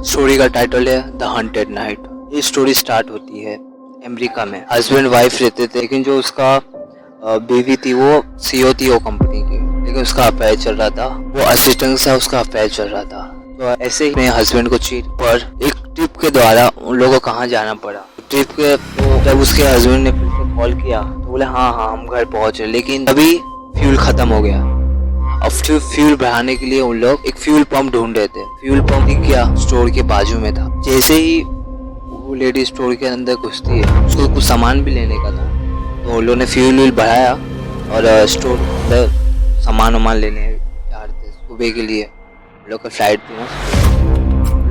Story का title है the hunted night. ये स्टोरी स्टार्ट होती है अमेरिका में। हस्बैंड वाइफ रहते थे, लेकिन जो उसका बेबी थी वो सीईओ थी वो कंपनी की, लेकिन उसका अफेयर चल रहा था। वो असिस्टेंट था, उसका अफेयर चल रहा था। तो ऐसे ही अपने हस्बैंड को चीट पर एक ट्रिप के द्वारा उन लोगों को कहाँ जाना पड़ा। ट्रिप के तो जब उसके हस्बैंड ने फिर से कॉल किया तो बोले हाँ हम घर पहुंचे, लेकिन अभी फ्यूल खत्म हो गया। अब फ्यूल बढ़ाने के लिए उन लोग एक फ्यूल पंप ढूंढ रहे थे। फ्यूल पंप दिख गया, स्टोर के बाजू में था। जैसे ही वो लेडी स्टोर के अंदर घुसती है, उसको कुछ सामान भी लेने का था, तो उन लोगों ने फ्यूल बढ़ाया और स्टोर के अंदर सामान वामान लेने जा रहे थे सुबह के लिए। लोग का फ्लाइट थी ना,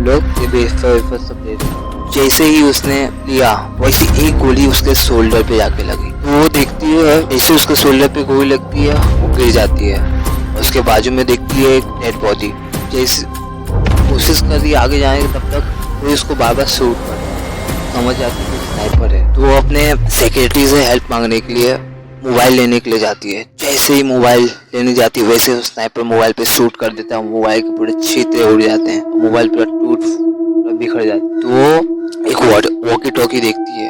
लोग ये वेफर सब दे रहे। जैसे ही उसने लिया वैसे एक गोली उसके शोल्डर पे जाके लगी। तो वो देखती है, जैसे उसके शोल्डर पे गोली लगती है वो गिर जाती है। उसके बाजू में देखती है एक डेड बॉडी। जैसे कोशिश कर रही आगे जाने की, तब तक कोई उसको बार बार शूट कर रहा है। समझ जाती है स्नाइपर है, तो वो अपने सेक्रेटरी से हेल्प मांगने के लिए मोबाइल लेने के लिए जाती है। जैसे ही मोबाइल लेने जाती है वैसे स्नाइपर मोबाइल पे शूट कर देता है। मोबाइल के पूरे छितरे उड़ जाते हैं, मोबाइल पूरा बिखर जाता है। तो वो एक वॉकी टॉकी देखती है,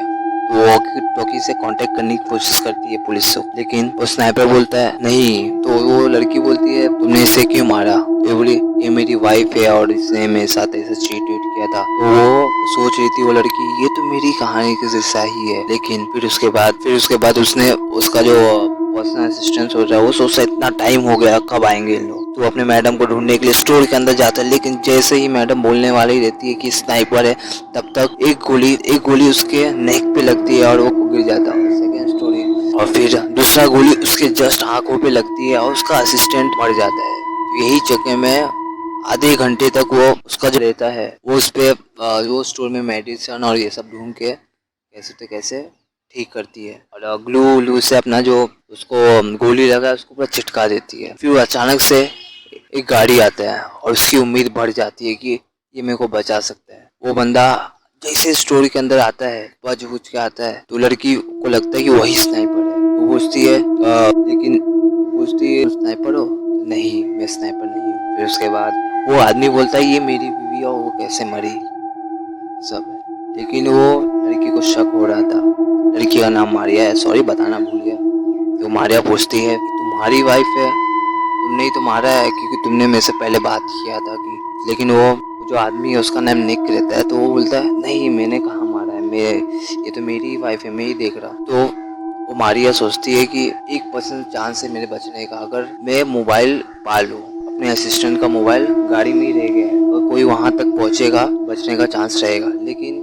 तो वॉकी टॉकी से कांटेक्ट करने की कोशिश करती है पुलिस से, लेकिन वो स्नाइपर बोलता है नहीं। तो वो लड़की बोलती है तुमने इसे क्यों मारा। ये बोली ये मेरी वाइफ है और इसने मेरे साथ ऐसे चीट किया था। तो वो सोच रही थी वो लड़की ये तो मेरी कहानी के जैसा ही है। लेकिन फिर उसके बाद उसने उसका जो पर्सनल असिस्टेंट हो रहा है वो सोचता इतना टाइम हो गया कब आएंगे इन लोग। तो अपने मैडम को ढूंढने के लिए स्टोर के अंदर जाता है, लेकिन जैसे ही मैडम बोलने वाली रहती है कि स्नाइपर है, तब तक एक गोली उसके नेक पे लगती है और वो गिर जाता है। Second story. और फिर दूसरा गोली उसके जस्ट आंखों पे लगती है और उसका असिस्टेंट मर जाता है। यही जगह में आधे घंटे तक वो उसका जो रहता है वो उस पे वो स्टोर में मेडिसिन और ये सब ढूंढ के कैसे ठीक करती है, और ग्लू से अपना जो उसको गोली लगा है उसको पूरा चिटका देती है। फिर अचानक से एक गाड़ी आता है और उसकी उम्मीद बढ़ जाती है कि ये मेरे को बचा सकता है। वो बंदा जैसे स्टोरी के अंदर आता है बज बुझ के आता है, तो लड़की को लगता है कि वही स्नाइपर है। वो पूछती है स्नाइपर हो। नहीं मैं स्नाइपर नहीं हूँ। फिर उसके बाद वो आदमी बोलता है ये मेरी बीवी है, वो कैसे मरी सब है। लेकिन वो लड़की को शक हो रहा था। लड़की का नाम मारिया है, सॉरी बताना भूल गया। तो मारिया पूछती है कि तुम्हारी वाइफ है, तुमने ही तो मारा है क्योंकि तुमने मेरे से पहले बात किया था कि। लेकिन वो जो आदमी है उसका नाम निक रहता है, तो वो बोलता है नहीं मैंने कहाँ मारा है, ये तो मेरी वाइफ है, मैं ही देख रहा। तो वो मारिया सोचती है कि 1% चांस है मेरे बचने का। अगर मैं मोबाइल पा लूँ, अपने असिस्टेंट का मोबाइल गाड़ी में ही रह गया है और कोई वहाँ तक पहुँचेगा, बचने का चांस रहेगा। लेकिन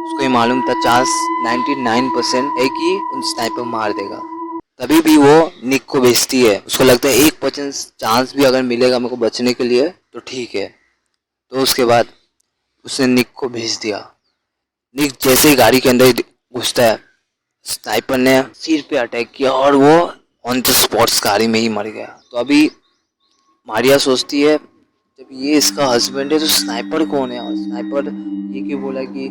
उसको ये मालूम था चांस 99% है कि उन स्नाइपर मार देगा। तभी भी वो निक को भेजती है। उसको लगता है 1% चांस भी अगर मिलेगा मेरे को बचने के लिए तो ठीक है। तो उसके बाद उसने निक को भेज दिया। निक जैसे ही गाड़ी के अंदर घुसता है, स्नाइपर ने सिर पे अटैक किया और वो ऑन द स्पॉट्स गाड़ी में ही मर गया। तो अभी मारिया सोचती है जब ये इसका हस्बैंड है तो स्नाइपर कौन है। और स्नाइपर ये क्यों बोला कि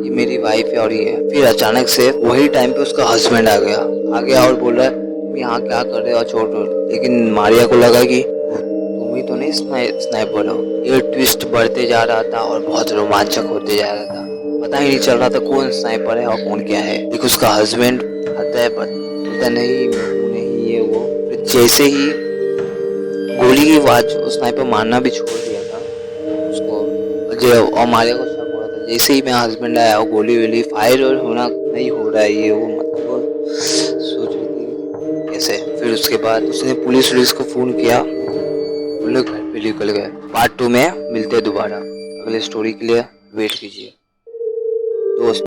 ये मेरी वाइफ है और ये है। फिर अचानक से वही टाइम पे उसका हस्बैंड आ गया और बोल रहा है तुम यहाँ क्या कर रहे हो, छोड़। लेकिन मारिया को लगा कि तुम ही तो नहीं स्नाइपर हो। ये ट्विस्ट बढ़ते जा रहा था और बहुत रोमांचक होते जा रहा था। पता ही नहीं चल रहा था कौन स्नाइपर है और कौन क्या है। लेकिन उसका हस्बैंड आता है, पता नहीं नहीं ये वो। फिर जैसे ही गोली की आवाज स्नाइपर मारना भी छोड़ दिया था उसको, और मारिया को शक हो रहा था। जैसे ही मेरा हस्बैंड आया और गोली फायर और होना नहीं हो रहा है, ये वो मतलब सोच रही थी कैसे। फिर उसके बाद उसने पुलिस को फोन किया, उन लोग घर पे निकल गए। पार्ट 2 में मिलते हैं दोबारा। अगले स्टोरी के लिए वेट कीजिए दोस्त।